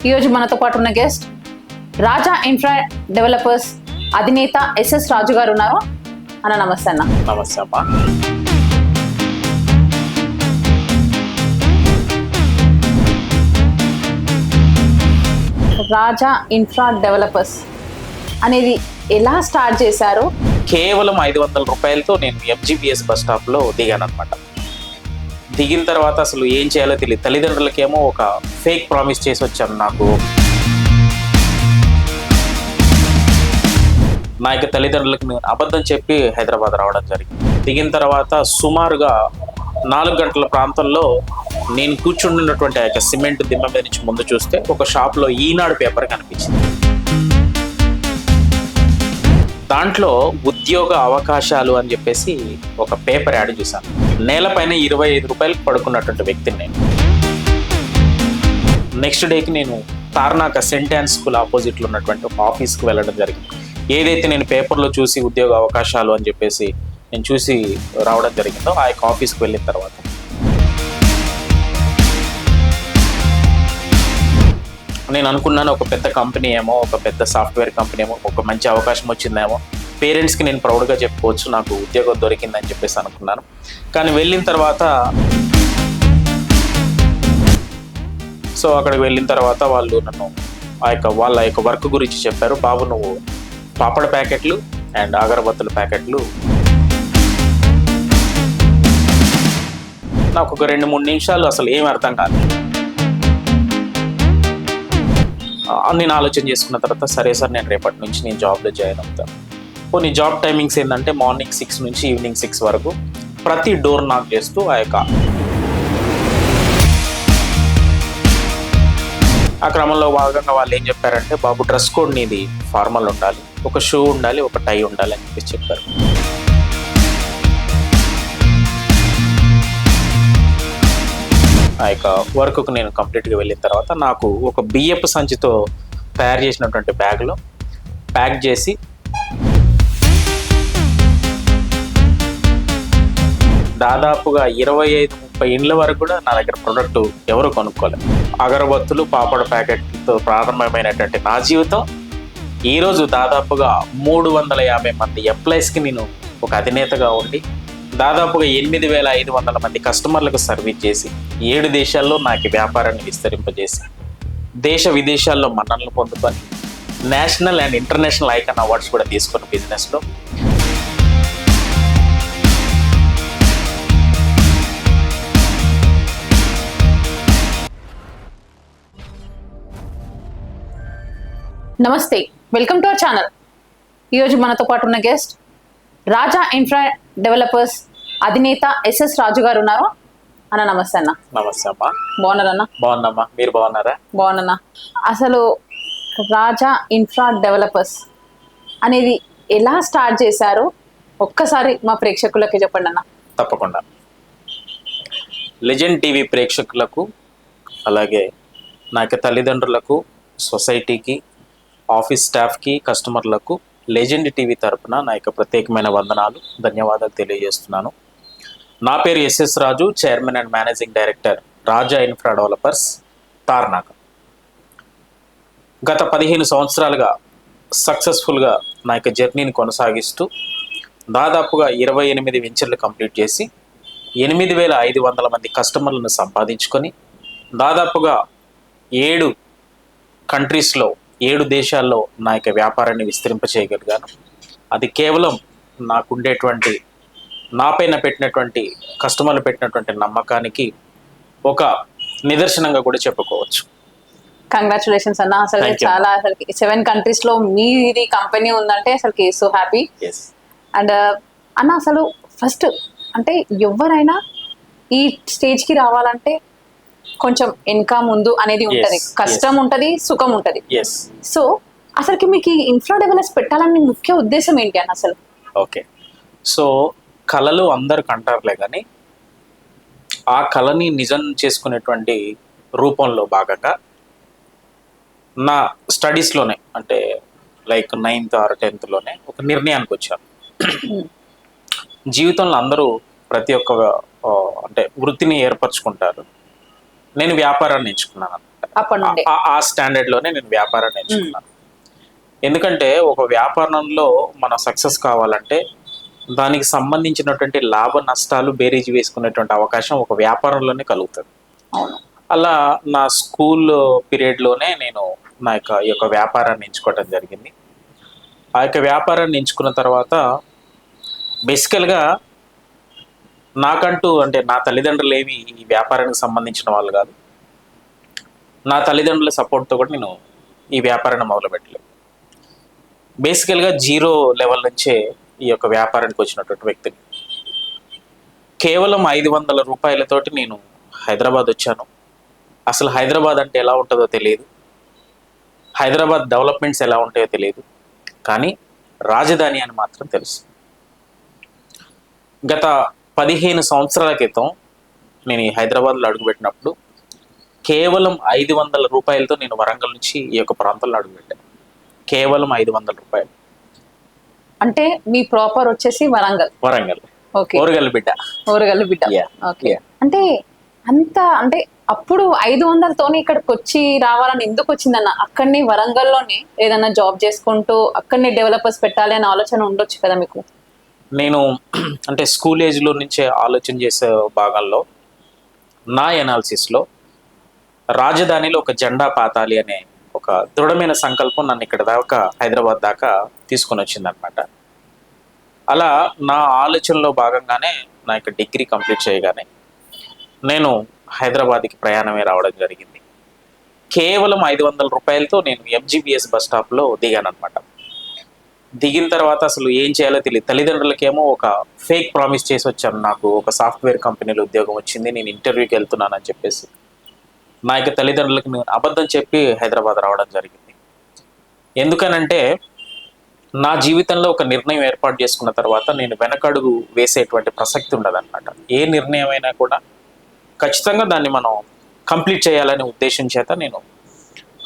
ఈరోజు మనతో పాటు ఉన్న గెస్ట్ రాజా ఇన్ఫ్రా డెవలపర్స్ అధినేత ఎస్ఎస్ రాజు గారు ఉన్నారు. అన్న నమస్తే. అన్న నమస్తే అమ్మా. రాజా ఇన్ఫ్రా డెవలపర్స్ అనేది ఎలా స్టార్ట్ చేశారు? కేవలం 500 రూపాయలతో నేను ఎంజీబీఎస్ బస్ స్టాప్లో దిగాను అనమాట. దిగిన తర్వాత అసలు ఏం చేయాలో తెలియదు. తల్లిదండ్రులకేమో ఒక ఫేక్ ప్రామిస్ చేసి వచ్చాను. నా యొక్క తల్లిదండ్రులకు నేను అబద్ధం చెప్పి హైదరాబాద్ రావడం జరిగింది. దిగిన తర్వాత సుమారుగా 4 గంటల ప్రాంతంలో నేను కూర్చుంటున్నటువంటి ఆ యొక్క సిమెంట్ దిమ్మ మీద నుంచి ముందు చూస్తే ఒక షాప్లో ఈనాడు పేపర్ కనిపించింది. దాంట్లో ఉద్యోగ అవకాశాలు అని చెప్పేసి ఒక పేపర్ యాడ్ చూశాను. నేలపైన 25 రూపాయలకు పడుకున్నటువంటి వ్యక్తిని నేను. నెక్స్ట్ డేకి నేను తార్నాక సెంట్ యాన్స్ స్కూల్ ఆపోజిట్లో ఉన్నటువంటి ఒక ఆఫీస్కి వెళ్ళడం జరిగింది. ఏదైతే నేను పేపర్లో చూసి ఉద్యోగ అవకాశాలు అని చెప్పేసి నేను చూసి రావడం జరిగిందో ఆ యొక్క ఆఫీస్కి వెళ్ళిన తర్వాత నేను అనుకున్నాను, ఒక పెద్ద కంపెనీ ఏమో, ఒక పెద్ద సాఫ్ట్వేర్ కంపెనీ ఏమో, ఒక మంచి అవకాశం వచ్చిందేమో, పేరెంట్స్కి నేను ప్రౌడ్గా చెప్పుకోవచ్చు నాకు ఉద్యోగం దొరికిందని చెప్పేసి అనుకున్నాను. కానీ వెళ్ళిన తర్వాత అక్కడికి వెళ్ళిన తర్వాత వాళ్ళు నన్ను వాళ్ళ యొక్క వర్క్ గురించి చెప్పారు. బాబు, నువ్వు పాపడ ప్యాకెట్లు అండ్ అగరబత్తుల ప్యాకెట్లు. నాకు ఒక 2-3 నిమిషాలు అసలు ఏం అర్థం కాదు. నేను ఆలోచన చేసుకున్న తర్వాత సరే సార్, నేను రేపటి నుంచి నేను జాబ్లో జాయిన్ అవుతాను. కొన్ని జాబ్ టైమింగ్స్ ఏంటంటే మార్నింగ్ 6 నుంచి ఈవినింగ్ 6 వరకు ప్రతి డోర్ నాక్ చేస్తూ ఆ క్రమంలో భాగంగా వాళ్ళు ఏం చెప్పారంటే, బాబు డ్రెస్ కోడ్ నీది ఫార్మల్ ఉండాలి, ఒక షూ ఉండాలి, ఒక టై ఉండాలి అని చెప్పేసి చెప్పారు. ఆ యొక్క వర్క్కు నేను కంప్లీట్గా వెళ్ళిన తర్వాత నాకు ఒక బియ్యపు సంచితో తయారు చేసినటువంటి బ్యాగ్లో ప్యాక్ చేసి దాదాపుగా 25-30 ఇండ్ల వరకు కూడా నా దగ్గర ప్రొడక్ట్ ఎవరు కొనుక్కోలేదు. అగరబత్తులు, పాపడ ప్యాకెట్లతో ప్రారంభమైనటువంటి నా జీవితం ఈరోజు దాదాపుగా 350 మంది ఎంప్లాయీస్కి నేను ఒక అధినేతగా ఉండి దాదాపుగా 8,500 మంది కస్టమర్లకు సర్వీస్ చేసి 7 దేశాల్లో నాకు వ్యాపారాన్ని విస్తరింపజేసి దేశ విదేశాల్లో మన్ననలు పొందుకొని national and international icon awards కూడా తీసుకున్న బిజినెస్లో నమస్తే, వెల్కమ్ టు అవర్ ఛానల్. ఈరోజు మనతో పాటు ఉన్న గెస్ట్ రాజా ఇన్ఫ్రా డెవలపర్స్ అధినేత ఎస్ఎస్ రాజు గారు ఉన్నారు. అన్న నమస్తే. అన్న నమస్తే అమ్మా. బాగున్నారన్న? బాగున్నామ్మా, మీరు బాగున్నారా? బాగున్నా. అసలు రాజా ఇన్ఫ్రా డెవలపర్స్ అనేది ఎలా స్టార్ట్ చేశారు? ఒక్కసారి మా ప్రేక్షకులకి చెప్పండి అన్న. తప్పకుండా. లెజెండ్ టీవీ ప్రేక్షకులకు, అలాగే నా యొక్క తల్లిదండ్రులకు, సొసైటీకి, ఆఫీస్ స్టాఫ్కి, కస్టమర్లకు లెజెండ్ టీవీ తరపున నా యొక్క ప్రత్యేకమైన వందనాలు, ధన్యవాదాలు తెలియజేస్తున్నాను. నా పేరు SS Raju, chairman and managing director Raja infra developers, Tarnaka. గత 15 సంవత్సరాలుగా సక్సెస్ఫుల్గా నా యొక్క జర్నీని కొనసాగిస్తూ దాదాపుగా 28 వెంచర్లు కంప్లీట్ చేసి 8,500 మంది కస్టమర్లను సంపాదించుకొని దాదాపుగా 7 కంట్రీస్లో 7 దేశాల్లో నా యొక్క వ్యాపారాన్ని విస్తరింపచేయగలిగాను. అది కేవలం నాకుండేటువంటి, నాపైన పెట్టినటువంటి, కస్టమర్లు పెట్టినటువంటి నమ్మకానికి ఒక నిదర్శనంగా కూడా చెప్పుకోవచ్చు. కంగ్రాచులేషన్స్ అన్న. అసలు చాలా, అసలు 7 కంట్రీస్ లో మీది కంపెనీ ఉందంటే అసలు సో హ్యాపీ. అండ్ అన్న, అసలు ఫస్ట్ అంటే ఎవరైనా ఈ స్టేజ్ కి రావాలంటే కొంచెం వెనక ముందు అనేది ఉంటది, కష్టం ఉంటది, సుఖం ఉంటది. సో అసలుకి మీకు ఈ ఇన్ఫ్రా డెవలప్స్ పెట్టాలని ముఖ్య ఉద్దేశం ఏంటి అని అసలు? ఓకే, సో కళలు అందరు కంటారులే, కానీ ఆ కళని నిజం చేసుకునేటువంటి రూపంలో భాగంగా నా స్టడీస్లోనే, అంటే లైక్ 9th or 10th ఒక నిర్ణయానికి వచ్చాను. జీవితంలో అందరూ ప్రతి ఒక్క అంటే వృత్తిని ఏర్పరచుకుంటారు. నేను వ్యాపారాన్ని ఎంచుకున్నాను అనమాట. అప్పటి నుండి ఆ స్టాండర్డ్లోనే నేను వ్యాపారాన్ని ఎంచుకున్నాను. ఎందుకంటే ఒక వ్యాపారంలో మనం సక్సెస్ కావాలంటే దానికి సంబంధించినటువంటి లాభ నష్టాలు బేరీజు వేసుకునేటువంటి అవకాశం ఒక వ్యాపారంలోనే కలుగుతుంది. అవును. అలా నా స్కూల్ పీరియడ్లోనే నేను నా ఈ యొక్క వ్యాపారాన్ని ఎంచుకోవడం జరిగింది. ఆ యొక్క వ్యాపారాన్ని ఎంచుకున్న తర్వాత బేసికల్గా నాకంటూ అంటే నా తల్లిదండ్రులు ఏమి ఈ వ్యాపారానికి సంబంధించిన వాళ్ళు కాదు. నా తల్లిదండ్రుల సపోర్ట్తో కూడా నేను ఈ వ్యాపారాన్ని మొదలుపెట్టలేదు. బేసికల్గా జీరో లెవెల్ నుంచే ఈ యొక్క వ్యాపారానికి వచ్చినటువంటి వ్యక్తిని. కేవలం 500 రూపాయలతోటి నేను హైదరాబాద్ వచ్చాను. అసలు హైదరాబాద్ అంటే ఎలా ఉంటుందో తెలియదు, హైదరాబాద్ డెవలప్మెంట్స్ ఎలా ఉంటాయో తెలియదు, కానీ రాజధాని అని మాత్రం తెలుసు. గత 15 సంవత్సరాల క్రితం నేను ఈ హైదరాబాద్లో అడుగుపెట్టినప్పుడు కేవలం 500 రూపాయలతో నేను వరంగల్ నుంచి ఈ యొక్క ప్రాంతంలో అడుగుపెట్టాను. కేవలం 500 రూపాయలు. అంటే మీ ప్రాపర్ వచ్చేసి వరంగల్. ఓకే. ఓరుగల్లు బిడ్డ. ఓకే. అంటే అంత అంటే అప్పుడు 500తోనే ఇక్కడికి వచ్చి రావాలని ఎందుకు వచ్చిందన్న? అక్కడనే వరంగల్లోనే ఏదైనా జాబ్ చేసుకుంటూ అక్కడనే డెవలపర్స్ పెట్టాలి అనే ఆలోచన ఉండొచ్చు కదా మీకు? నేను అంటే స్కూల్ ఏజ్లో నుంచే ఆలోచన చేసే భాగంలో నా ఎనాలిసిస్లో రాజధానిలో ఒక జెండా పాతాలి అనే ఒక దృఢమైన సంకల్పం నన్ను ఇక్కడ దాకా హైదరాబాద్ దాకా తీసుకొని వచ్చిందనమాట. అలా నా ఆలోచనలో భాగంగానే నా యొక్క డిగ్రీ కంప్లీట్ చేయగానే నేను హైదరాబాద్కి ప్రయాణమే రావడం జరిగింది. కేవలం 500 రూపాయలతో నేను MGBS బస్ స్టాప్లో దిగానమాట. దిగిన తర్వాత అసలు ఏం చేయాలో తెలియదు. తల్లిదండ్రులకేమో ఒక ఫేక్ ప్రామిస్ చేసి వచ్చాను, నాకు ఒక సాఫ్ట్వేర్ కంపెనీలో ఉద్యోగం వచ్చింది, నేను ఇంటర్వ్యూకి వెళ్తున్నానని చెప్పేసి నా యొక్క తల్లిదండ్రులకు నేను అబద్ధం చెప్పి హైదరాబాద్ రావడం జరిగింది. ఎందుకనంటే నా జీవితంలో ఒక నిర్ణయం ఏర్పాటు చేసుకున్న తర్వాత నేను వెనకడుగు వేసేటువంటి ప్రసక్తి ఉండదన్నమాట. ఏ నిర్ణయం అయినా కూడా ఖచ్చితంగా దాన్ని మనం కంప్లీట్ చేయాలనే ఉద్దేశం చేత నేను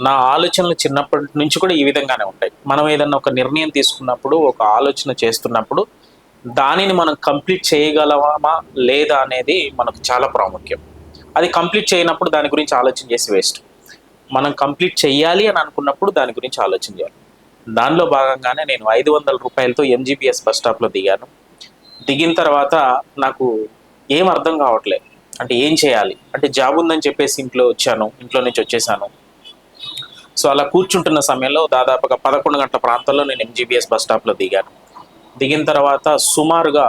నా ఆలోచనలు చిన్నప్పటి నుంచి కూడా ఈ విధంగానే ఉంటాయి. మనం ఏదన్నా ఒక నిర్ణయం తీసుకున్నప్పుడు, ఒక ఆలోచన చేస్తున్నప్పుడు దానిని మనం కంప్లీట్ చేయగలమా లేదా అనేది మనకు చాలా ప్రాముఖ్యం. అది కంప్లీట్ చేయనప్పుడు దాని గురించి ఆలోచన చేసి వేస్ట్. మనం కంప్లీట్ చేయాలి అని అనుకున్నప్పుడు దాని గురించి ఆలోచన చేయాలి. దానిలో భాగంగానే నేను 500 రూపాయలతో MGBS బస్ స్టాప్లో దిగాను. దిగిన తర్వాత నాకు ఏం అర్థం కావట్లేదు, అంటే ఏం చేయాలి, అంటే జాబ్ ఉందని చెప్పేసి ఇంట్లో నుంచి వచ్చేసాను. సో అలా కూర్చుంటున్న సమయంలో దాదాపుగా 11 గంటల ప్రాంతంలో నేను MGBS బస్ స్టాప్లో దిగాను. దిగిన తర్వాత సుమారుగా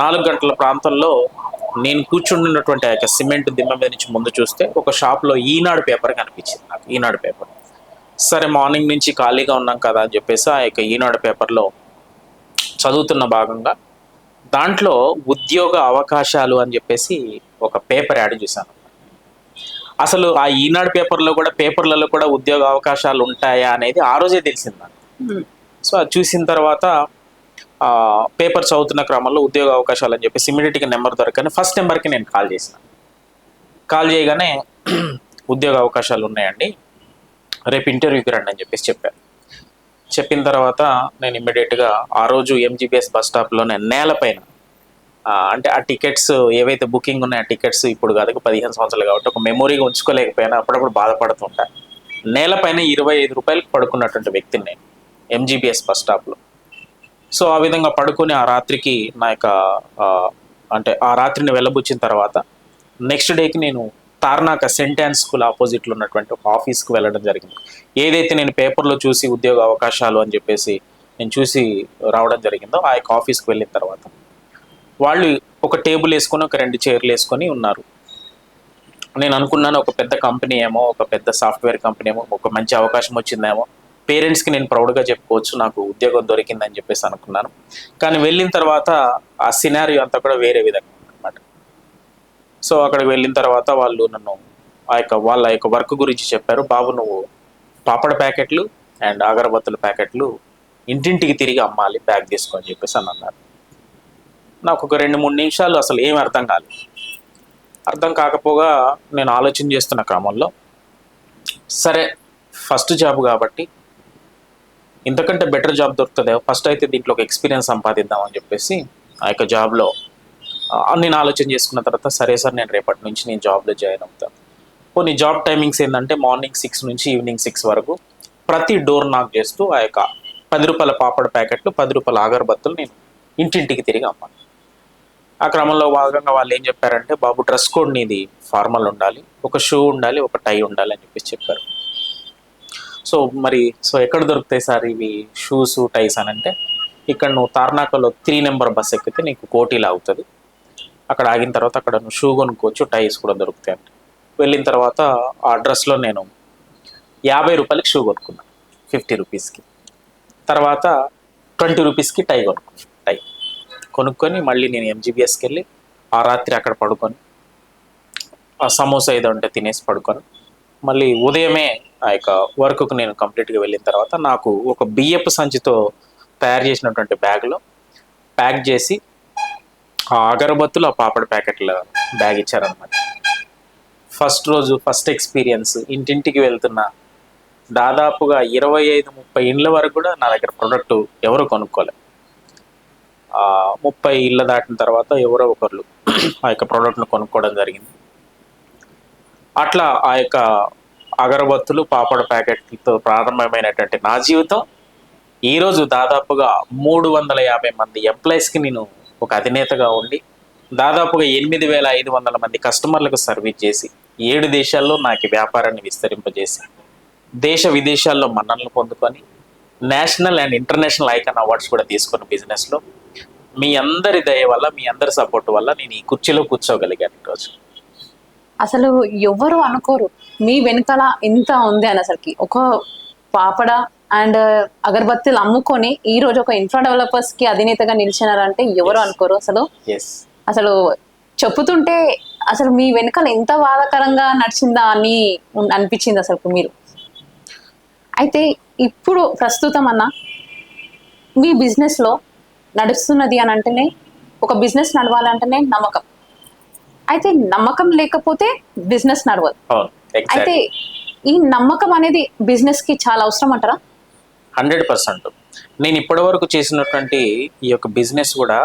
4 గంటల ప్రాంతంలో నేను కూర్చుంటున్నటువంటి ఆ యొక్క సిమెంట్ దిమ్మ మీద నుంచి ముందు చూస్తే ఒక షాప్లో ఈనాడు పేపర్ కనిపించింది నాకు. ఈనాడు పేపర్, సరే మార్నింగ్ నుంచి ఖాళీగా ఉన్నాం కదా అని చెప్పేసి ఆ యొక్క ఈనాడు పేపర్లో చదువుతున్న భాగంగా దాంట్లో ఉద్యోగ అవకాశాలు అని చెప్పేసి ఒక పేపర్ యాడ్ చూశాను. అసలు ఆ ఈనాడు పేపర్లలో కూడా ఉద్యోగ అవకాశాలు ఉంటాయా అనేది ఆ రోజే తెలిసింది నాకు. సో అది చూసిన తర్వాత పేపర్ చదువుతున్న క్రమంలో ఉద్యోగ అవకాశాలు అని చెప్పేసి ఇమీడియట్గా నెంబర్ దొరకని ఫస్ట్ నెంబర్కి నేను కాల్ చేసిన. కాల్ చేయగానే ఉద్యోగ అవకాశాలు ఉన్నాయండి, రేపు ఇంటర్వ్యూకి రండి అని చెప్పేసి చెప్పాను. చెప్పిన తర్వాత నేను ఇమ్మీడియట్గా ఆ రోజు MGBS బస్ స్టాప్లోనే నేలపైన అంటే ఆ టికెట్స్ ఏవైతే బుకింగ్ ఉన్నాయో ఆ టికెట్స్ ఇప్పుడు కాదు 15 సంవత్సరాలు కాబట్టి ఒక మెమొరీగా ఉంచుకోలేకపోయినా అప్పుడప్పుడు బాధపడుతుంటా. నేలపైన 25 రూపాయలకు పడుకున్నటువంటి వ్యక్తిని నేను MGBS బస్ స్టాప్లో. సో ఆ విధంగా పడుకొని ఆ రాత్రికి నా యొక్క అంటే ఆ రాత్రిని వెళ్ళబుచ్చిన తర్వాత నెక్స్ట్ డేకి నేను తార్నాక సెంట్ యాన్ స్కూల్ ఆపోజిట్లో ఉన్నటువంటి ఒక ఆఫీస్కి వెళ్ళడం జరిగింది. ఏదైతే నేను పేపర్లో చూసి ఉద్యోగ అవకాశాలు అని చెప్పేసి నేను చూసి రావడం జరిగిందో ఆ యొక్క ఆఫీస్కి వెళ్ళిన తర్వాత వాళ్ళు ఒక టేబుల్ వేసుకొని ఒక 2 చైర్లు వేసుకొని ఉన్నారు. నేను అనుకున్నాను ఒక పెద్ద కంపెనీ ఏమో, ఒక పెద్ద సాఫ్ట్వేర్ కంపెనీ ఏమో, ఒక మంచి అవకాశం వచ్చిందేమో, పేరెంట్స్కి నేను ప్రౌడ్గా చెప్పుకోవచ్చు నాకు ఉద్యోగం దొరికిందని చెప్పేసి అనుకున్నాను. కానీ వెళ్ళిన తర్వాత ఆ సినారియో అంతా కూడా వేరే విధంగా అనమాట. సో అక్కడికి వెళ్ళిన తర్వాత వాళ్ళు నన్ను వాళ్ళ యొక్క వర్క్ గురించి చెప్పారు. బాబు నువ్వు పాపడ ప్యాకెట్లు అండ్ అగరబత్తుల ప్యాకెట్లు ఇంటింటికి తిరిగి అమ్మాలి, బ్యాగ్ తీసుకొని చెప్పేసి అని అన్నారు. నాకు ఒక 2-3 నిమిషాలు అసలు ఏం అర్థం కాలేదు. అర్థం కాకపోగా నేను ఆలోచన చేస్తున్న క్రమంలో సరే ఫస్ట్ జాబ్ కాబట్టి ఇంతకంటే బెటర్ జాబ్ దొరుకుతుంది, ఫస్ట్ అయితే దీంట్లో ఒక ఎక్స్పీరియన్స్ సంపాదిద్దామని చెప్పేసి ఆ యొక్క జాబ్లో నేను ఆలోచన చేసుకున్న తర్వాత సరే సార్ నేను రేపటి నుంచి నేను జాబ్లో జాయిన్ అవుతాను. కొన్ని జాబ్ టైమింగ్స్ ఏంటంటే మార్నింగ్ 6 నుంచి ఈవినింగ్ 6 వరకు ప్రతి డోర్ నాక్ చేస్తూ ఆ యొక్క 10 రూపాయల పాపడ్ ప్యాకెట్లు 10 రూపాయల అగరబత్తులు నేను ఇంటింటికి తిరిగి అమ్మాను. ఆ క్రమంలో భాగంగా వాళ్ళు ఏం చెప్పారంటే, బాబు డ్రెస్ కోడ్ నీది ఫార్మల్ ఉండాలి, ఒక షూ ఉండాలి, ఒక టై ఉండాలి అని చెప్పేసి చెప్పారు. సో ఎక్కడ దొరుకుతాయి సార్ ఇవి షూస్ టైస్ అని అంటే, ఇక్కడ నువ్వు తార్నాకలో 3 నెంబర్ బస్ ఎక్కితే నీకు కోటీలా అవుతుంది, అక్కడ ఆగిన తర్వాత అక్కడ నువ్వు షూ కొనుక్కోవచ్చు, టైస్ కూడా దొరుకుతాయి అంటే. వెళ్ళిన తర్వాత ఆ అడ్రస్లో నేను 50 రూపాయలకి షూ కొనుక్కున్నాను 50 రూపీస్కి. తర్వాత 20 రూపీస్కి టై కొనుక్కొని మళ్ళీ నేను ఎంజీబీఎస్కి వెళ్ళి ఆ రాత్రి అక్కడ పడుకొని ఆ సమోసా ఏదో ఉంటే తినేసి పడుకొని మళ్ళీ ఉదయమే ఆ యొక్క వర్క్కు నేను కంప్లీట్గా వెళ్ళిన తర్వాత నాకు ఒక బియ్యపు సంచితో తయారు చేసినటువంటి బ్యాగ్లో ప్యాక్ చేసి ఆ అగరబత్తులు ఆ పాపడ్ ప్యాకెట్ల బ్యాగ్ ఇచ్చారనమాట. ఫస్ట్ రోజు ఫస్ట్ ఎక్స్పీరియన్స్, ఇంటింటికి వెళ్తున్నా, దాదాపుగా 25-30 ఇండ్ల వరకు కూడా నా దగ్గర ప్రోడక్ట్ ఎవరు కొనుక్కోలేదు. 30 ఇళ్ళ దాటిన తర్వాత ఎవరో ఒకరు ఆ యొక్క ప్రోడక్ట్ను కొనుక్కోవడం జరిగింది. అట్లా ఆ యొక్క అగరబత్తులు పాపడ ప్యాకెట్లతో ప్రారంభమైనటువంటి నా జీవితం ఈరోజు దాదాపుగా 350 మంది ఎంప్లాయీస్కి నేను ఒక అధినేతగా ఉండి దాదాపుగా 8,500 మంది కస్టమర్లకు సర్వీస్ చేసి 7 దేశాల్లో నాకు వ్యాపారాన్ని విస్తరింపజేసి దేశ విదేశాల్లో మన్ననలు పొందుకొని national and international icon awards కూడా తీసుకున్న బిజినెస్లో మీ అందరి దయ వల్ల, మీ అందరి సపోర్ట్ వల్ల నేను ఈ కుర్చీలో కూర్చోగలిగాను ఈరోజు. అసలు ఎవరు అనుకోరు మీ వెనకాల ఇంత ఉంది అని. అసలుకి ఒక పాపడ అండ్ అగరబత్తులు అమ్ముకొని ఈ రోజు ఒక ఇన్ఫ్రా డెవలపర్స్ కి అధినేతగా నిలిచినారంటే ఎవరు అనుకోరు. అసలు చెప్పుతుంటే అసలు మీ వెనకాల ఎంత బాధాకరంగా నడిచిందా అని అనిపించింది అసలు మీరు. అయితే ఇప్పుడు ప్రస్తుతం అన్న మీ బిజినెస్ లో నడుస్తున్నది అని అంటేనే, ఒక బిజినెస్ నడవాలంటేనే నమ్మకం. అయితే నమ్మకం లేకపోతే బిజినెస్ నడవదు. అయితే ఈ నమ్మకం అనేది బిజినెస్ కి చాలా అవసరం అంటారా? 100%. నేను ఇప్పటి వరకు చేసినటువంటి ఈ యొక్క బిజినెస్ కూడా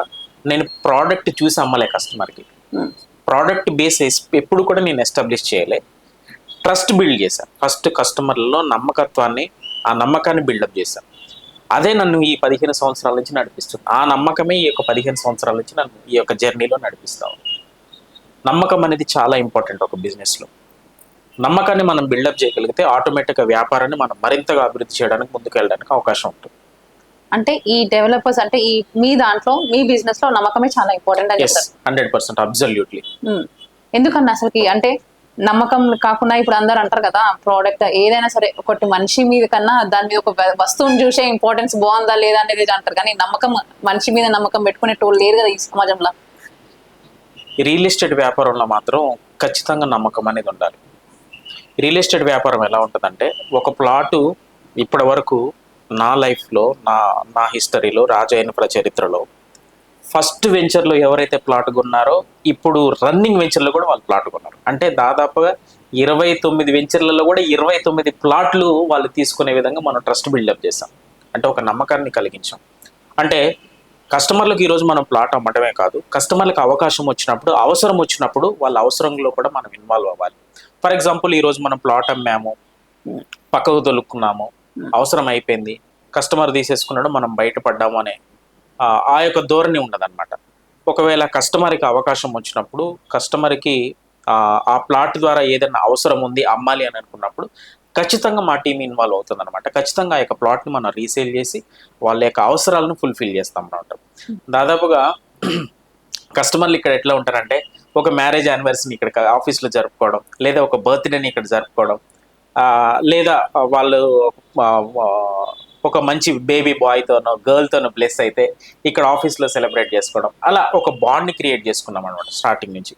నేను ప్రోడక్ట్ చూసి అమ్మలే కస్టమర్కి. ప్రోడక్ట్ బేస్ ఎప్పుడు కూడా నేను ఎస్టాబ్లిష్ చేయలే, ట్రస్ట్ బిల్డ్ చేశాను. ఫస్ట్ కస్టమర్లలో నమ్మకత్వాన్ని, ఆ నమ్మకాన్ని బిల్డప్ చేశాను. అదే నన్ను ఈ 15 సంవత్సరాల నుంచి నడిపిస్తుంది. ఆ నమ్మకమే ఈ యొక్క 15 సంవత్సరాల నుంచి నన్ను ఈ యొక్క జర్నీలో నడిపిస్తాను. నమ్మకం అనేది చాలా ఇంపార్టెంట్ ఒక బిజినెస్లో. నమ్మకాన్ని మనం బిల్డప్ చేయగలిగితే ఆటోమేటిక్గా వ్యాపారాన్ని మనం మరింతగా అభివృద్ధి చేయడానికి, ముందుకు వెళ్ళడానికి అవకాశం ఉంటుంది. అంటే ఈ డెవలపర్స్ అంటే ఈ మీ దాంట్లో మీ బిజినెస్ లో నమ్మకమే చాలా ఇంపార్టెంట్ అని చెప్తారు. 100% అబ్సల్యూట్లీ. ఎందుకన్నా అసలుకి అంటే నమ్మకం కాకుండా ఇప్పుడు అందరు అంటారు కదా, ప్రోడక్ట్ ఏదైనా సరే ఒకటి మనిషి మీద కన్నా దాని మీద ఒక వస్తువుని చూసే ఇంపార్టెన్స్ బాగుందా లేదా అనేది అంటారు, కానీ నమ్మకం, మనిషి మీద నమ్మకం పెట్టుకునేటోళ్ళు లేరు కదా ఈ సమాజంలో. రియల్ ఎస్టేట్ వ్యాపారంలో మాత్రం ఖచ్చితంగా నమ్మకం అనేది ఉండాలి. రియల్ ఎస్టేట్ వ్యాపారం ఎలా ఉంటుందంటే, ఒక ప్లాటు ఇప్పటి వరకు నా లైఫ్లో, నా హిస్టరీలో, రాజా ఇన్ఫ్రా చరిత్రలో ఫస్ట్ వెంచర్లో ఎవరైతే ప్లాట్ కొన్నారో ఇప్పుడు రన్నింగ్ వెంచర్లో కూడా వాళ్ళు ప్లాట్ కొన్నారు. అంటే దాదాపుగా 29 వెంచర్లలో కూడా 29 ప్లాట్లు వాళ్ళు తీసుకునే విధంగా మనం ట్రస్ట్ బిల్డప్ చేసాం. అంటే ఒక నమ్మకాన్ని కలిగించాం. అంటే కస్టమర్లకు ఈరోజు మనం ప్లాట్ అమ్మటమే కాదు, కస్టమర్లకు అవకాశం వచ్చినప్పుడు, అవసరం వచ్చినప్పుడు వాళ్ళ అవసరంలో కూడా మనం ఇన్వాల్వ్ అవ్వాలి. ఫర్ ఎగ్జాంపుల్ ఈరోజు మనం ప్లాట్ అమ్మాము, పక్కకు తొలుక్కున్నాము, అవసరం అయిపోయింది, కస్టమర్ తీసేసుకున్నాడు, మనం బయటపడ్డాము అనే ఆ యొక్క ధోరణి ఉండదన్నమాట. ఒకవేళ కస్టమర్కి అవకాశం వచ్చినప్పుడు, కస్టమర్కి ఆ ప్లాట్ ద్వారా ఏదైనా అవసరం ఉంది అమ్మాలి అని అనుకున్నప్పుడు ఖచ్చితంగా మా టీం ఇన్వాల్వ్ అవుతుంది అనమాట. ఖచ్చితంగా ఆ యొక్క ప్లాట్ని మనం రీసేల్ చేసి వాళ్ళ యొక్క అవసరాలను ఫుల్ఫిల్ చేస్తాం అన్నమాట. దాదాపుగా కస్టమర్లు ఇక్కడ ఎట్లా ఉంటారంటే, ఒక మ్యారేజ్ యానివర్సరీని ఇక్కడ ఆఫీస్లో జరుపుకోవడం, లేదా ఒక బర్త్డేని ఇక్కడ జరుపుకోవడం, లేదా వాళ్ళు ఒక మంచి బేబీ బాయ్తోనో గర్ల్తోనో ప్లస్ అయితే ఇక్కడ ఆఫీస్లో సెలబ్రేట్ చేసుకోవడం, అలా ఒక బాండ్ని క్రియేట్ చేసుకున్నాం అనమాట స్టార్టింగ్ నుంచి.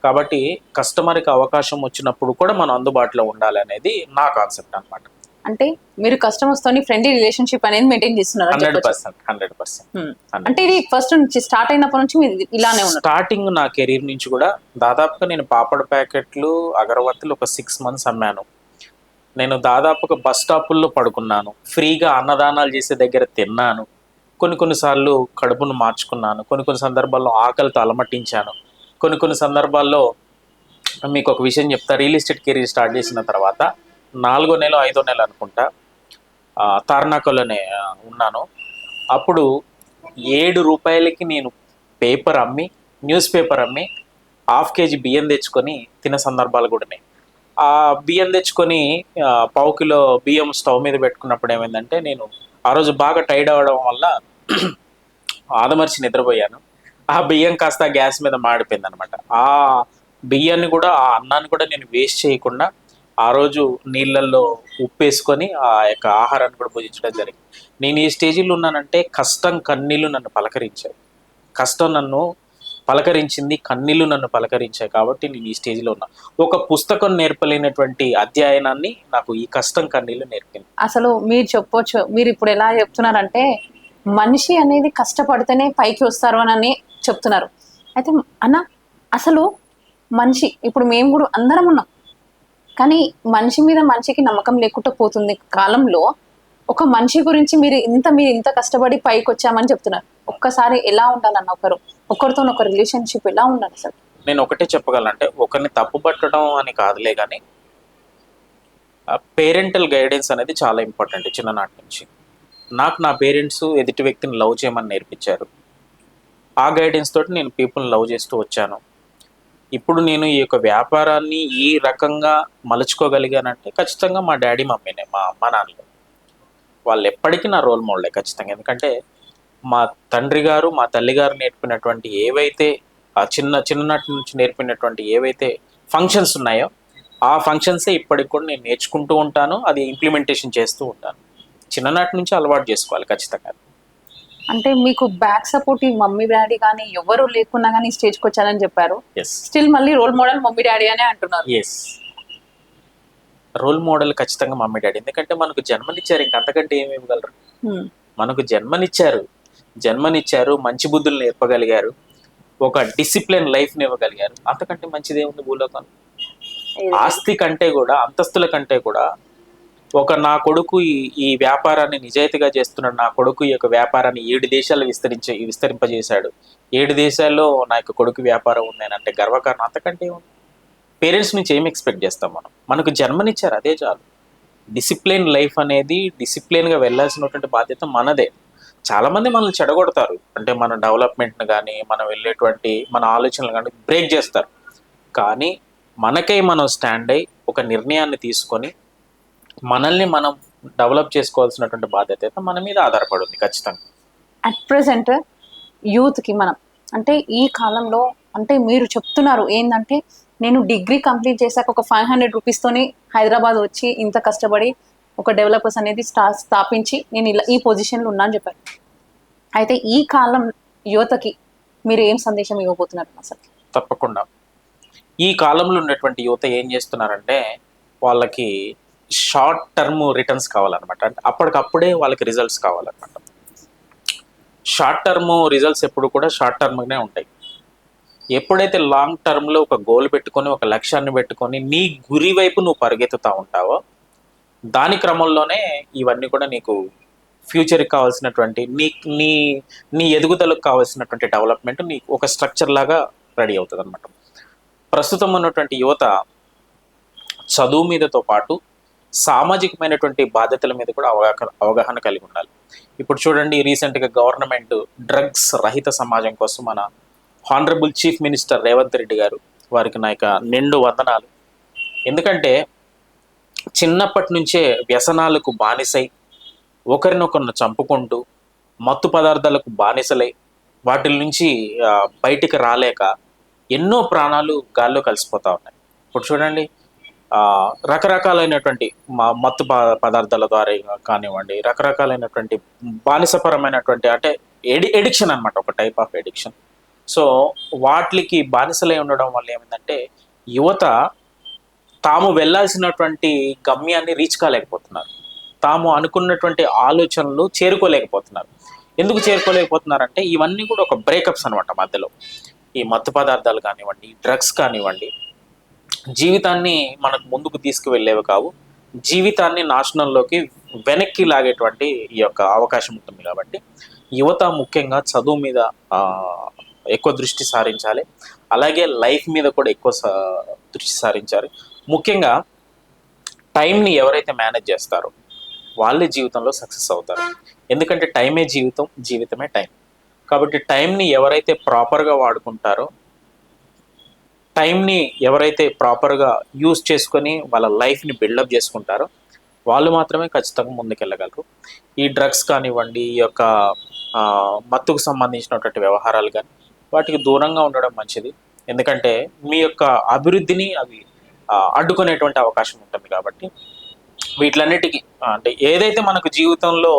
కాబట్టి కస్టమర్కి అవకాశం వచ్చినప్పుడు కూడా మనం అందుబాటులో ఉండాలి అనేది నా కాన్సెప్ట్ అనమాట. అంటే మీరు కస్టమర్స్ తోని ఫ్రెండ్లీ రిలేషన్షిప్ అనేది మెయింటైన్ చేస్తున్నారు. 100%. అంటే ఇది ఫస్ట్ నుంచి స్టార్ట్ అయినప్పటి నుంచి మీరు ఇలానే ఉన్నారు? స్టార్టింగ్ నా కెరీర్ నుంచి కూడా దాదాపుగా నేను పాపడ్ ప్యాకెట్లు, అగరబత్తులు ఒక 6 months అమ్మాను. నేను దాదాపుగా బస్ స్టాపుల్లో పడుకున్నాను, ఫ్రీగా అన్నదానాలు చేసే దగ్గర తిన్నాను, కొన్నిసార్లు కడుపును మార్చుకున్నాను, కొన్ని సందర్భాల్లో ఆకలితో అలమటించాను, కొన్ని సందర్భాల్లో మీకు ఒక విషయం చెప్తా. రియల్ ఎస్టేట్ కెరీర్ స్టార్ట్ చేసిన తర్వాత 4వ నెల 5వ నెల అనుకుంటా తార్నాకలోనే ఉన్నాను. అప్పుడు 7 రూపాయలకి నేను పేపర్ అమ్మి, న్యూస్ పేపర్ అమ్మి 1/2 కేజీ బియ్యం తెచ్చుకొని తిన్న సందర్భాలు కూడా ఉన్నాయి. ఆ బియ్యం తెచ్చుకొని 1/2 కిలో బియ్యం స్టవ్ మీద పెట్టుకున్నప్పుడు ఏమైందంటే, నేను ఆ రోజు బాగా టైర్డ్ అవ్వడం వల్ల ఆదమర్చి నిద్రపోయాను. ఆ బియ్యం కాస్త గ్యాస్ మీద మాడిపోయింది అనమాట. ఆ బియ్యాన్ని కూడా, ఆ అన్నాన్ని కూడా నేను వేస్ట్ చేయకుండా ఆ రోజు నీళ్ళల్లో ఉప్పు వేసుకొని ఆ యొక్క ఆహారాన్ని కూడా భుజించడం జరిగింది. నేను ఈ స్టేజిలో ఉన్నానంటే కష్టం కన్నీళ్లు నన్ను పలకరించాయి. కష్టం నన్ను పలకరించింది, కన్నీళ్లు నన్ను పలకరించాయి. కాబట్టి నేను ఈ స్టేజ్లో ఉన్నా. ఒక పుస్తకం నేర్పలేనటువంటి అధ్యయనాన్ని నాకు ఈ కష్టం కన్నీళ్లు నేర్పింది. అసలు మీరు చెప్పొచ్చు, మీరు ఇప్పుడు ఎలా చెప్తున్నారంటే మనిషి అనేది కష్టపడితేనే పైకి వస్తారు అని చెప్తున్నారు. అయితే అన్న, అసలు మనిషి ఇప్పుడు మేము కూడా అందరం ఉన్నాం, కానీ మనిషి మీద మనిషికి నమ్మకం లేకుండా పోతుంది కాలంలో. ఒక మనిషి గురించి మీరు ఇంత కష్టపడి పైకి వచ్చామని చెప్తున్నారు. ఒక్కసారి ఎలా ఉండాలన్న ఒకరితో ఒక రిలేషన్షిప్ ఎలా ఉండాలి అసలు? నేను ఒకటే చెప్పగలంటే, ఒకరిని తప్పు పట్టడం అని కాదులే, కానీ పేరెంటల్ గైడెన్స్ అనేది చాలా ఇంపార్టెంట్. చిన్ననాటి నుంచి నాకు నా పేరెంట్స్ ఎదుటి వ్యక్తిని లవ్ చేయమని నేర్పించారు. ఆ గైడెన్స్ తోటి నేను పీపుల్ని లవ్ చేస్తూ వచ్చాను. ఇప్పుడు నేను ఈ యొక్క వ్యాపారాన్ని ఈ రకంగా మలుచుకోగలిగానంటే ఖచ్చితంగా మా డాడీ మమ్మీనే, మా అమ్మ నాన్నలు. వాళ్ళు ఎప్పటికీ నా రోల్ మోడలే ఖచ్చితంగా. ఎందుకంటే మా తండ్రి గారు, మా తల్లి గారు నేర్పినటువంటి ఏవైతే ఆ చిన్ననాటి నుంచి నేర్పినటువంటి ఏవైతే ఫంక్షన్స్ ఉన్నాయో, ఆ ఫంక్షన్సే ఇప్పటికి కూడా నేను నేర్చుకుంటూ ఉంటాను. అది ఇంప్లిమెంటేషన్ చేస్తూ ఉంటాను. చిన్ననాటి నుంచి అలవాటు చేసుకోవాలి ఖచ్చితంగా. అంటే మీకు బ్యాక్ సపోర్ట్ ఈ మమ్మీ డాడీ కానీ ఎవరు లేకున్నా కానీ స్టేజ్కి వచ్చానని చెప్పారు. స్టిల్ మళ్ళీ రోల్ మోడల్ మమ్మీ డాడీ అనే అంటున్నారు. ఎస్, రోల్ మోడల్ ఖచ్చితంగా మమ్మీ డాడీ. ఎందుకంటే మనకు జన్మనిచ్చారు, ఇంక అంతకంటే ఏమి ఇవ్వగలరు? మనకు జన్మనిచ్చారు, మంచి బుద్ధులు నేర్పగలిగారు, ఒక డిసిప్లిన్ లైఫ్ని ఇవ్వగలిగారు. అంతకంటే మంచిది ఏముంది భూలోకం? ఆస్తి కంటే కూడా, అంతస్తుల కంటే కూడా, నా కొడుకు ఈ వ్యాపారాన్ని నిజాయితీగా చేస్తున్నాడు, నా కొడుకు ఈ యొక్క వ్యాపారాన్ని 7 దేశాలు విస్తరింపజేశాడు, 7 దేశాల్లో నా యొక్క కొడుకు వ్యాపారం ఉంది అని అంటే గర్వకారణం. అంతకంటే ఏముంది? పేరెంట్స్ నుంచి ఏం ఎక్స్పెక్ట్ చేస్తాం మనం? మనకు జన్మనిచ్చారు, అదే చాలు. డిసిప్లిన్ లైఫ్ అనేది, డిసిప్లిన్గా వెళ్ళాల్సినటువంటి బాధ్యత మనదే. చాలామంది మనల్ని చెడగొడతారు, అంటే మన డెవలప్మెంట్ని కానీ, మనం వెళ్ళేటువంటి మన ఆలోచనలు కానీ బ్రేక్ చేస్తారు. కానీ మనకై మనం స్టాండ్ అయ్యి ఒక నిర్ణయాన్ని తీసుకొని మనల్ని మనం డెవలప్ చేసుకోవాల్సినటువంటి బాధ్యత అయితే మన మీద ఆధారపడి ఉంది ఖచ్చితంగా. అట్ ప్రెసెంట్ యూత్కి మనం అంటే ఈ కాలంలో అంటే మీరు చెప్తున్నారు ఏంటంటే, నేను డిగ్రీ కంప్లీట్ చేశాక ఒక 500 రూపీస్తోని హైదరాబాద్ వచ్చి ఇంత కష్టపడి ఒక డెవలపర్స్ అనేది స్థాపించి నేను ఇలా ఈ పొజిషన్లో ఉన్నా అని చెప్పారు. అయితే ఈ కాలం యువతకి మీరు ఏం సందేశం ఇవ్వబోతున్నారు అసలు? తప్పకుండా ఈ కాలంలో ఉన్నటువంటి యువత ఏం చేస్తున్నారంటే, వాళ్ళకి షార్ట్ టర్మ్ రిటర్న్స్ కావాలన్నమాట. అంటే అప్పటికప్పుడే వాళ్ళకి రిజల్ట్స్ కావాలన్నమాట. షార్ట్ టర్మ్ రిజల్ట్స్ ఎప్పుడు కూడా షార్ట్ టర్మ్గానే ఉంటాయి. ఎప్పుడైతే లాంగ్ టర్మ్లో ఒక గోల్ పెట్టుకొని, ఒక లక్ష్యాన్ని పెట్టుకొని నీ గురి వైపు నువ్వు పరిగెత్తుతూ ఉంటావో, దాని క్రమంలోనే ఇవన్నీ కూడా నీకు ఫ్యూచర్కి కావాల్సినటువంటి నీ ఎదుగుదలకు కావాల్సినటువంటి డెవలప్మెంట్ నీకు ఒక స్ట్రక్చర్ లాగా రెడీ అవుతుంది అనమాట. ప్రస్తుతం ఉన్నటువంటి యువత చదువు మీదతో పాటు సామాజికమైనటువంటి బాధ్యతల మీద కూడా అవగాహన కలిగి ఉండాలి. ఇప్పుడు చూడండి, రీసెంట్గా గవర్నమెంట్ డ్రగ్స్ రహిత సమాజం కోసం మన honourable chief minister Revanth Reddy గారు, వారికి నా యొక్క నిండు వందనాలు. ఎందుకంటే చిన్నప్పటి నుంచే వ్యసనాలకు బానిసై, ఒకరినొకరిని చంపుకుంటూ, మత్తు పదార్థాలకు బానిసలై, వాటి నుంచి బయటికి రాలేక ఎన్నో ప్రాణాలు గాల్లో కలిసిపోతూ ఉన్నాయి. ఇప్పుడు చూడండి, రకరకాలైనటువంటి మత్తు పదార్థాల ద్వారా కానివ్వండి, రకరకాలైనటువంటి బానిసపరమైనటువంటి అంటే ఎడిక్షన్ అనమాట, ఒక టైప్ ఆఫ్ ఎడిక్షన్. సో వాటికి బానిసలై ఉండడం వల్ల ఏమైందంటే, యువత తాము వెళ్ళాల్సినటువంటి గమ్యాన్ని రీచ్ కాలేకపోతున్నారు, తాము అనుకున్నటువంటి ఆలోచనలు చేరుకోలేకపోతున్నారు. ఎందుకు చేరుకోలేకపోతున్నారంటే, ఇవన్నీ కూడా ఒక బ్రేకప్స్ అనమాట మధ్యలో. ఈ మత్తు పదార్థాలు కానివ్వండి, డ్రగ్స్ కానివ్వండి, జీవితాన్ని మనకు ముందుకు తీసుకువెళ్ళేవి కావు, జీవితాన్ని నాశనంలోకి వెనక్కి లాగేటువంటి ఈ యొక్క అవకాశం ఉంటుంది. కాబట్టి యువత ముఖ్యంగా చదువు మీద ఎక్కువ దృష్టి సారించాలి. అలాగే లైఫ్ మీద కూడా ఎక్కువ దృష్టి సారించారు. ముఖ్యంగా టైంని ఎవరైతే మేనేజ్ చేస్తారో వాళ్ళే జీవితంలో సక్సెస్ అవుతారు. ఎందుకంటే టైమే జీవితం, జీవితమే టైం. కాబట్టి టైంని ఎవరైతే ప్రాపర్గా వాడుకుంటారో, టైంని ఎవరైతే ప్రాపర్గా యూజ్ చేసుకొని వాళ్ళ లైఫ్ని బిల్డప్ చేసుకుంటారో వాళ్ళు మాత్రమే ఖచ్చితంగా ముందుకెళ్ళగలరు. ఈ డ్రగ్స్ కానివ్వండి, ఈ యొక్క మత్తుకు సంబంధించినటువంటి వ్యవహారాలు కానీ వాటికి దూరంగా ఉండడం మంచిది. ఎందుకంటే మీ యొక్క అభివృద్ధిని అవి అడ్డుకునేటువంటి అవకాశం ఉంటుంది. కాబట్టి వీటిలన్నిటికీ అంటే ఏదైతే మనకు జీవితంలో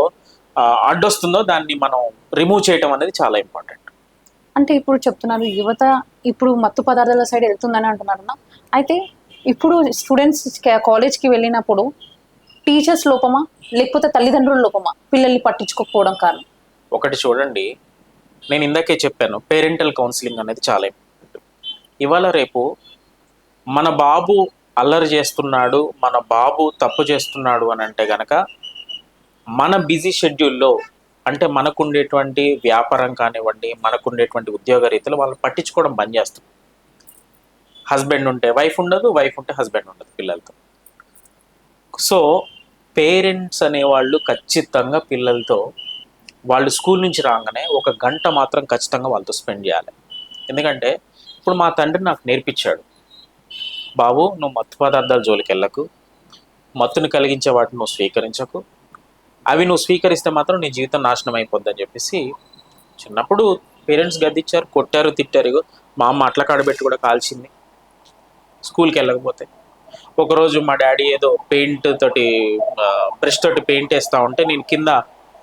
అడ్డొస్తుందో దాన్ని మనం రిమూవ్ చేయడం అనేది చాలా ఇంపార్టెంట్. అంటే ఇప్పుడు చెప్తున్నారు యువత ఇప్పుడు మత్తు పదార్థాల సైడ్ వెళ్తుందని అంటున్నారన్న. అయితే ఇప్పుడు స్టూడెంట్స్ కాలేజ్కి వెళ్ళినప్పుడు టీచర్స్ లోపమా లేకపోతే తల్లిదండ్రుల లోపమా పిల్లల్ని పట్టించుకోకపోవడం కారణం? ఒకటి చూడండి, నేను ఇందాకే చెప్పాను, పేరెంటల్ కౌన్సిలింగ్ అనేది చాలా ఇంపార్టెంట్. ఇవాళ రేపు మన బాబు అల్లరి చేస్తున్నాడు, మన బాబు తప్పు చేస్తున్నాడు అని అంటే గనక మన బిజీ షెడ్యూల్లో, అంటే మనకుండేటువంటి వ్యాపారం కానివ్వండి, మనకుండేటువంటి ఉద్యోగ రీతిలో వాళ్ళు పట్టించుకోవడం బంద్ చేస్తాం. హస్బెండ్ ఉంటే వైఫ్ ఉండదు, వైఫ్ ఉంటే హస్బెండ్ ఉండదు పిల్లలతో. సో పేరెంట్స్ అనేవాళ్ళు ఖచ్చితంగా పిల్లలతో వాళ్ళు స్కూల్ నుంచి రాగానే 1 గంట మాత్రం ఖచ్చితంగా వాళ్ళతో స్పెండ్ చేయాలి. ఎందుకంటే ఇప్పుడు మా తండ్రి నాకు నేర్పించాడు, బాబు నువ్వు మత్తు పదార్థాల జోలికి వెళ్ళకు, మత్తుని కలిగించే వాటిని నువ్వు స్వీకరించకు, అవి నువ్వు స్వీకరిస్తే మాత్రం నీ జీవితం నాశనం అయిపోద్ది అని చెప్పేసి చిన్నప్పుడు పేరెంట్స్ గద్దిచ్చారు, కొట్టారు, తిట్టారు. మా అమ్మ అట్ల కాడబెట్టి కూడా కాల్చింది స్కూల్కి వెళ్ళకపోతే. ఒకరోజు మా డాడీ ఏదో పెయింట్ తోటి బ్రష్ తోటి పెయింట్ వేస్తూ ఉంటే నేను కింద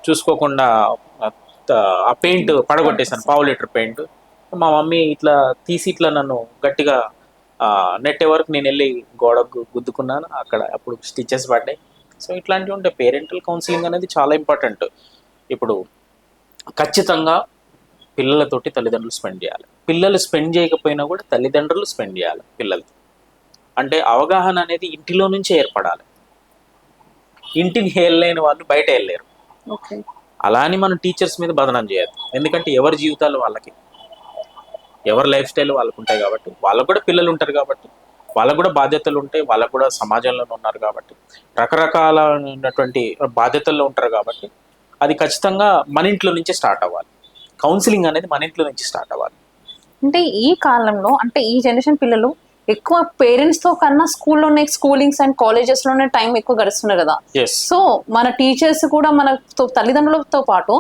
చూసుకోకుండా ఆ పెయింట్ పడగొట్టేశాను, 1/2 లీటర్ పెయింట్. మా మమ్మీ ఇట్లా తీసి ఇట్లా నన్ను గట్టిగా నెట్టే వరకు నేను వెళ్ళి గోడకు గుద్దుకున్నాను, అక్కడ అప్పుడు స్టిచెస్ పడ్డాయి. సో ఇట్లాంటివి ఉంటే పేరెంటల్ కౌన్సిలింగ్ అనేది చాలా ఇంపార్టెంట్. ఇప్పుడు ఖచ్చితంగా పిల్లలతోటి తల్లిదండ్రులు స్పెండ్ చేయాలి. పిల్లలు స్పెండ్ చేయకపోయినా కూడా తల్లిదండ్రులు స్పెండ్ చేయాలి పిల్లలతో. అంటే అవగాహన అనేది ఇంటిలో నుంచే ఏర్పడాలి. ఇంటిని వెళ్ళలేని వాళ్ళు బయట వెళ్ళలేరు. అలా అని మనం టీచర్స్ మీద బదనం చేయద్దు. ఎందుకంటే ఎవరి జీవితాలు వాళ్ళకి, ఎవరి లైఫ్ స్టైల్ వాళ్ళకు ఉంటాయి. కాబట్టి వాళ్ళకు కూడా పిల్లలు ఉంటారు, కాబట్టి వాళ్ళకు కూడా బాధ్యతలు ఉంటాయి, వాళ్ళకు కూడా సమాజంలో ఉన్నారు, కాబట్టి రకరకాలైనటువంటి బాధ్యతల్లో ఉంటారు. కాబట్టి అది ఖచ్చితంగా మన ఇంట్లో నుంచే స్టార్ట్ అవ్వాలి. కౌన్సిలింగ్ అనేది మన ఇంట్లో నుంచి స్టార్ట్ అవ్వాలి. అంటే ఈ కాలంలో, అంటే ఈ జనరేషన్ పిల్లలు ఎక్కువ పేరెంట్స్ తో కన్నా స్కూల్లోనే, స్కూలింగ్స్ అండ్ కాలేజెస్ లోనే టైం ఎక్కువ గడుస్తున్నారు కదా. సో మన టీచర్స్ కూడా మన తల్లిదండ్రులతో పాటు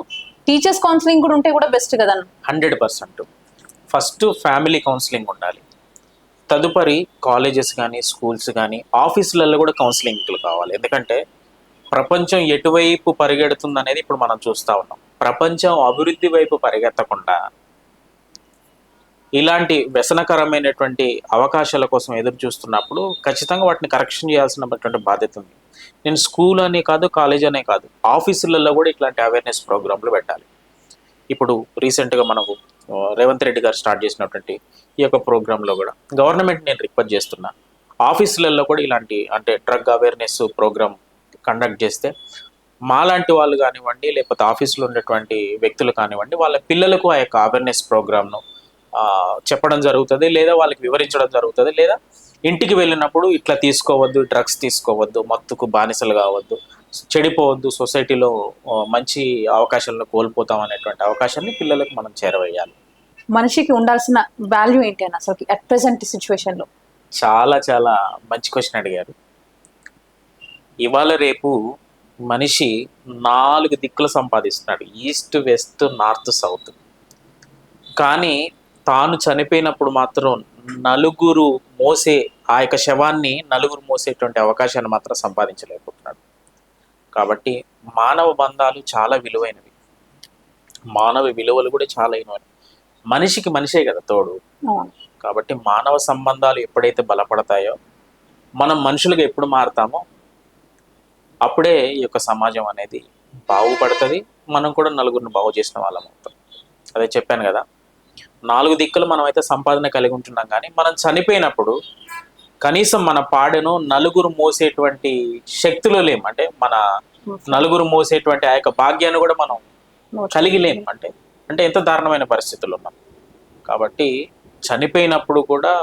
టీచర్స్ కౌన్సిలింగ్ కూడా ఉంటే కూడా బెస్ట్ కదా. 100%. ఫస్ట్ ఫ్యామిలీ కౌన్సిలింగ్ ఉండాలి, తదుపరి కాలేజెస్ కానీ, స్కూల్స్ కానీ, ఆఫీసులలో కూడా కౌన్సిలింగ్లు కావాలి. ఎందుకంటే ప్రపంచం ఎటువైపు పరిగెడుతుంది అనేది ఇప్పుడు మనం చూస్తూ ఉన్నాం. ప్రపంచం అభివృద్ధి వైపు పరిగెత్తకుండా ఇలాంటి వ్యసనకరమైనటువంటి అవకాశాల కోసం ఎదురు చూస్తున్నప్పుడు ఖచ్చితంగా వాటిని కరెక్షన్ చేయాల్సినటువంటి బాధ్యత ఉంది. నేను స్కూల్ అనే కాదు, కాలేజ్ అనే కాదు, ఆఫీసులలో కూడా ఇట్లాంటి అవేర్నెస్ ప్రోగ్రాంలు పెట్టాలి. ఇప్పుడు రీసెంట్గా మనకు రేవంత్ రెడ్డి గారు స్టార్ట్ చేసినటువంటి ఈ యొక్క ప్రోగ్రాంలో కూడా గవర్నమెంట్ నేను రిక్వెస్ట్ చేస్తున్నా, ఆఫీసులలో కూడా ఇలాంటి అంటే డ్రగ్ అవేర్నెస్ ప్రోగ్రామ్ కండక్ట్ చేస్తే మాలాంటి వాళ్ళు కానివ్వండి, లేకపోతే ఆఫీసులో ఉన్నటువంటి వ్యక్తులు కానివ్వండి, వాళ్ళ పిల్లలకు ఆ యొక్క అవేర్నెస్ ప్రోగ్రామ్ను చెప్పడం జరుగుతుంది, లేదా వాళ్ళకి వివరించడం జరుగుతుంది. లేదా ఇంటికి వెళ్ళినప్పుడు ఇట్లా తీసుకోవద్దు, డ్రగ్స్ తీసుకోవద్దు, మత్తుకు బానిసలు కావద్దు, చెడిపోవద్దు, సొసైటీలో మంచి అవకాశాలను కోల్పోతాం అనేటువంటి అవకాశాన్ని పిల్లలకు మనం చేరవేయాలి. మనిషికి ఉండాల్సిన వాల్యూ ఏంటి అని అసలు అట్ ప్రెసెంట్ సిచ్యువేషన్లో? చాలా చాలా మంచి క్వశ్చన్ అడిగారు. ఇవాళ రేపు మనిషి 4 దిక్కులు సంపాదిస్తున్నాడు, ఈస్ట్, వెస్ట్, నార్త్, సౌత్. కానీ తాను చనిపోయినప్పుడు మాత్రం నలుగురు మోసే ఆ యొక్క శవాన్ని నలుగురు మోసేటువంటి అవకాశాన్ని మాత్రం సంపాదించలేకపోతున్నాడు. కాబట్టి మానవ బంధాలు చాలా విలువైనవి, మానవ విలువలు కూడా చాలా విలువైనవి. మనిషికి మనిషే కదా తోడు. కాబట్టి మానవ సంబంధాలు ఎప్పుడైతే బలపడతాయో, మనం మనుషులుగా ఎప్పుడు మారుతామో అప్పుడే ఈ యొక్క సమాజం అనేది బాగుపడుతుంది, మనం కూడా నలుగురిని బాగు చేసిన వాళ్ళం అవుతాం. అదే చెప్పాను కదా, 4 దిక్కులు మనం అయితే సంపాదన కలిగి ఉంటున్నాం, కానీ మనం చనిపోయినప్పుడు కనీసం మన పాడెను నలుగురు మోసేటువంటి శక్తులు లేము. అంటే మన నలుగురు మోసేటువంటి ఆ యొక్క భాగ్యాన్ని కూడా మనం కలిగి లేము. అంటే ఎంత దారుణమైన పరిస్థితులు ఉన్నాం. కాబట్టి చనిపోయినప్పుడు కూడా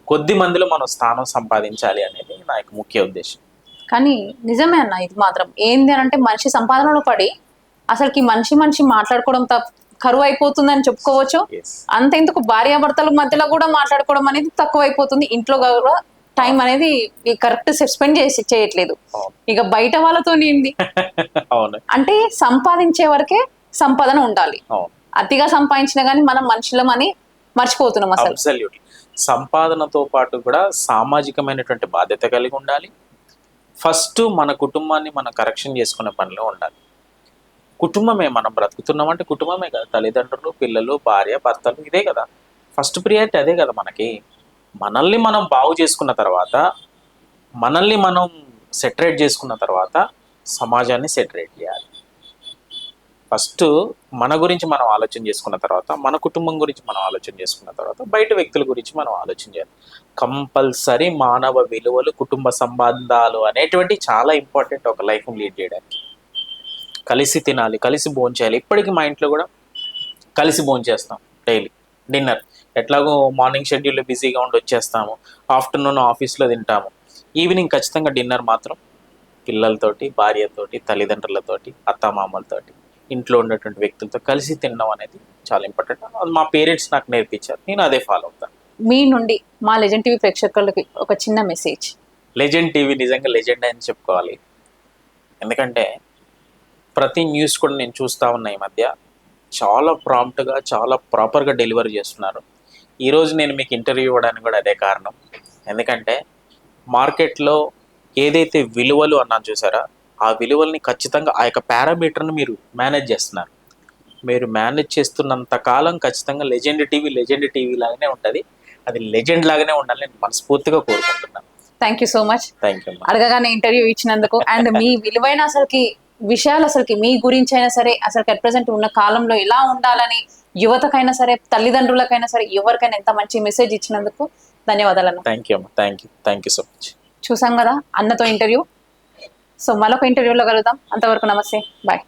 కొద్ది మందిలో మనం స్థానం సంపాదించాలి అనేది నా యొక్క ముఖ్య ఉద్దేశం. కానీ నిజమే అన్న, ఇది మాత్రం ఏంది అని అంటే మనిషి సంపాదనలో పడి అసలుకి మనిషి మాట్లాడుకోవడం కరువు అయిపోతుందని చెప్పుకోవచ్చు. అంతెందుకు భార్యాభర్తల మధ్యలో కూడా మాట్లాడుకోవడం అనేది తక్కువ అయిపోతుంది. ఇంట్లో కూడా టైం అనేది కరెక్ట్ స్పెండ్ చేయట్లేదు. ఇక బయట వాళ్ళతో ఏంది అంటే సంపాదించే వరకే సంపాదన ఉండాలి. అతిగా సంపాదించినా గానీ మనం మనుషులమని మర్చిపోతున్నాం అసలు. సంపాదనతో పాటు కూడా సామాజికమైనటువంటి బాధ్యత కలిగి ఉండాలి. ఫస్ట్ మన కుటుంబాన్ని మనం కరెక్షన్ చేసుకునే పనిలో ఉండాలి. కుటుంబమే, మనం బ్రతుకుతున్నామంటే కుటుంబమే కదా, తల్లిదండ్రులు, పిల్లలు, భార్య, భర్తలు, ఇదే కదా ఫస్ట్ ప్రియారిటీ. అదే కదా మనకి. మనల్ని మనం బాగు చేసుకున్న తర్వాత, మనల్ని మనం సెటరేట్ చేసుకున్న తర్వాత సమాజాన్ని సెటరేట్ చేయాలి. ఫస్ట్ మన గురించి మనం ఆలోచన చేసుకున్న తర్వాత, మన కుటుంబం గురించి మనం ఆలోచన చేసుకున్న తర్వాత బయట వ్యక్తుల గురించి మనం ఆలోచన చేయాలి. కంపల్సరీ మానవ విలువలు, కుటుంబ సంబంధాలు అనేటువంటి చాలా ఇంపార్టెంట్ ఒక లైఫ్ లీడ్ చేయడానికి. కలిసి తినాలి, కలిసి భోంచేయాలి. ఇప్పటికీ మా ఇంట్లో కూడా కలిసి భోంచేస్తాం డైలీ. డిన్నర్ ఎట్లాగో మార్నింగ్ షెడ్యూల్లో బిజీగా ఉండి వచ్చేస్తాము, ఆఫ్టర్నూన్ ఆఫీస్లో తింటాము, ఈవినింగ్ ఖచ్చితంగా డిన్నర్ మాత్రం పిల్లలతోటి, భార్యతోటి, తల్లిదండ్రులతోటి, అత్తామామలతోటి, ఇంట్లో ఉన్నటువంటి వ్యక్తులతో కలిసి తినడం అనేది చాలా ఇంపార్టెంట్. అది మా పేరెంట్స్ నాకు నేర్పించారు, నేను అదే ఫాలో అవుతాను. మీ నుండి మా లెజెండ్ టీవీ ప్రేక్షకులకి ఒక చిన్న మెసేజ్. లెజెండ్ టీవీ నిజంగా లెజెండ్ అని చెప్పుకోవాలి. ఎందుకంటే ప్రతి న్యూస్ కూడా నేను చూస్తూ ఉన్నా ఈ మధ్య చాలా ప్రాంప్ట్గా, చాలా ప్రాపర్గా డెలివరీ చేస్తున్నారు. ఈరోజు నేను మీకు ఇంటర్వ్యూ ఇవ్వడానికి కూడా అదే కారణం. ఎందుకంటే మార్కెట్లో ఏదైతే విలువలు అన్నాను చూసారా, ఆ విలువల్ని ఖచ్చితంగా ఆ యొక్క పారామీటర్ని మీరు మేనేజ్ చేస్తున్నారు. మీరు మేనేజ్ చేస్తున్నంత కాలం ఖచ్చితంగా లెజెండ్ టీవీ లాగానే ఉంటుంది. అది లెజెండ్ లాగానే ఉండాలని నేను మనస్ఫూర్తిగా కోరుకుంటున్నాను. Thank you so much. Thank you. అడగగానే ఇంటర్వ్యూ ఇచ్చినందుకు అండ్ మీ విలువైన అసలుకి విషయాలు అసలుకి మీ గురించి అయినా సరే, అసలు అట్ ప్రెసెంట్ ఉన్న కాలంలో ఎలా ఉండాలని యువతకైనా సరే, తల్లిదండ్రులకైనా సరే, ఎవరికైనా ఎంత మంచి మెసేజ్ ఇచ్చినందుకు ధన్యవాదాలు అన్న. థ్యాంక్ యూ అమ్మ. Thank you so much. చూసాం కదా అన్నతో ఇంటర్వ్యూ. సో మరొక ఇంటర్వ్యూలో కలుద్దాం. అంతవరకు నమస్తే, బాయ్.